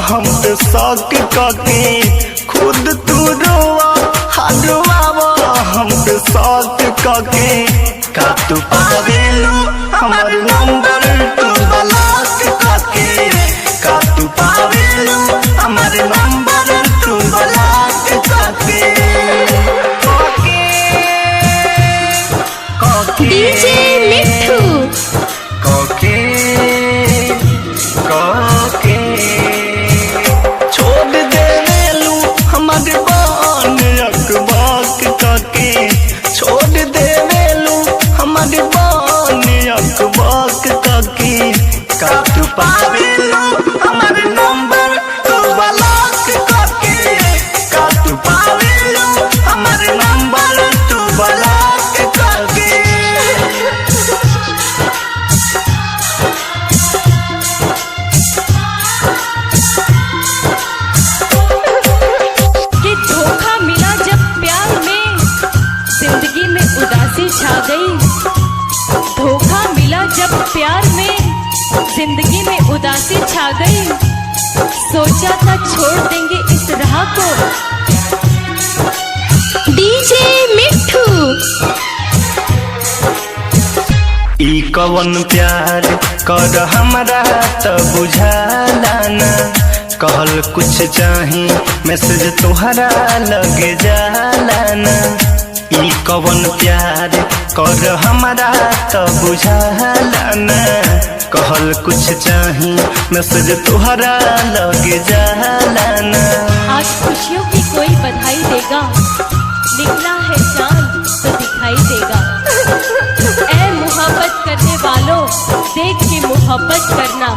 हम पे शौक करके खुद तू रोवा हरवावा हम पे शौक करके का तू पावेलू हमार नंबर तू ब्लॉक करके का तू पावेलू हमार नंबर तू ब्लॉक करके डीजे मिट्ठू कोके कोके छोड़ देवेलू हमारे बान अकबाक काके छोड़ देवेलू हमारे बान अकबाक काके का तू पावेलू हमारे नंबर तू ब्लॉक काके का तू पावेलू हमारे नंबर तू ब्लॉक काके उदासी छा गई। धोखा मिला जब प्यार में जिंदगी में उदासी छा गई। सोचा था छोड़ देंगे इस राह को। डीजे मिट्ठू ई कवन प्यार कर हमरा त बुझाला ना कहल कुछ चाही मैसेज तोहरा लगे जाला ना ई कवन प्यार कर हमरा त बुझाला ना कहल कुछ चाही मैसेज तोहरा लगे जाला ना आज खुशियों की कोई बधाई देगा। निकला है चांद तो दिखाई देगा। ऐ मोहब्बत करने वालों देख के मोहब्बत करना।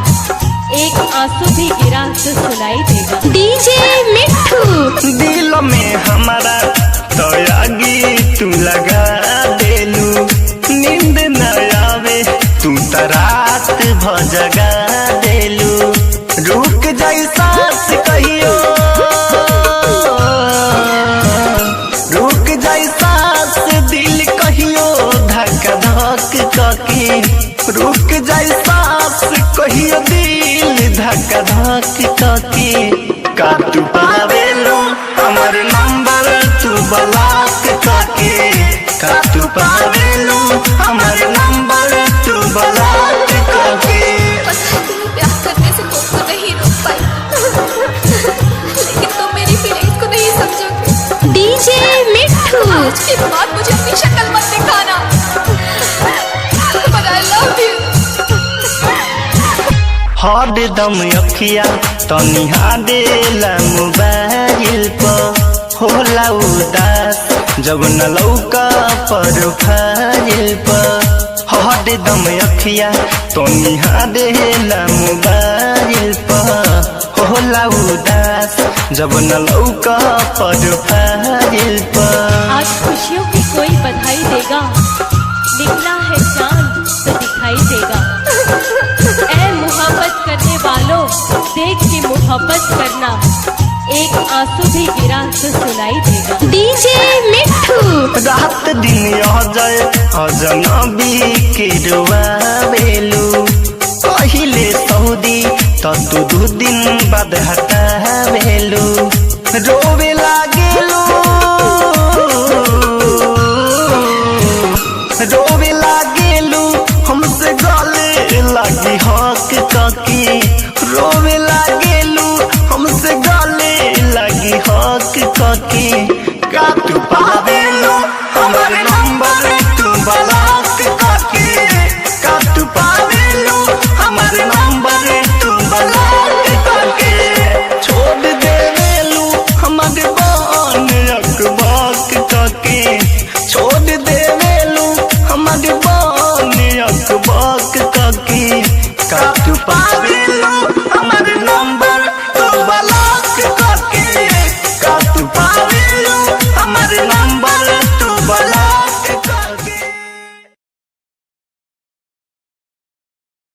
एक आंसू भी गिरा तो सुनाई देगा। डीजे मिट्ठू दिल में हमारा तयागी तू लगा देलू नींद न आवे तू तरात भजगा देलू रुक जाई सांस कहियो रुक जाई सांस दिल कहियो धक धक कके रुक जाई सांस कहियो दिल धक धक कके का तू पावेलू हमार नंबर तू ब्लॉक करके का तू पावेलू हमार नंबर तू ब्लॉक करके तुम्हें प्यार करने से तुमको नहीं रोक पाई लेकिन तुम मेरी फीलिंग्स को नहीं समझोगे। डीजे मिट्ठू आज के बाद मुझे अपनी शक्ल मत दिखाना। But I love you। हर दम अखिया तनी हादेला मोबाइल पर होला उदास जब न लौका प्रोफाइल पर हर दम अखिया तनी हादेला मोबाइल पर होला उदास जब न लौका प्रोफाइल पर आज खुशियों की कोई बधाई देगा। निकला है चांद तो दिखाई देगा। ऐ मोहब्बत करने वालों देख के मोहब्बत करना। एक आंसू भी गिरा तो सुनाई देगा। डीजे मिट्ठू रात दिन आ जाए अजनबी के रुआवेलू पहिले सऊदी तो तू 2 दिन बाद हटावेलू रोवे लागेलू रोवे लागेलू हमसे गले लगी हक ककी रोवे लागेलू हमसे गले लगी हक ककी का तू पावेलू हमार नंबर तू ब्लॉक करके का तू पावेलू हमार नंबर तू ब्लॉक करके छोड़ देवेलू हमारे बान अकबाक करके छोड़ देवेलू हमारे बान अकबाक करके का तू पावेलू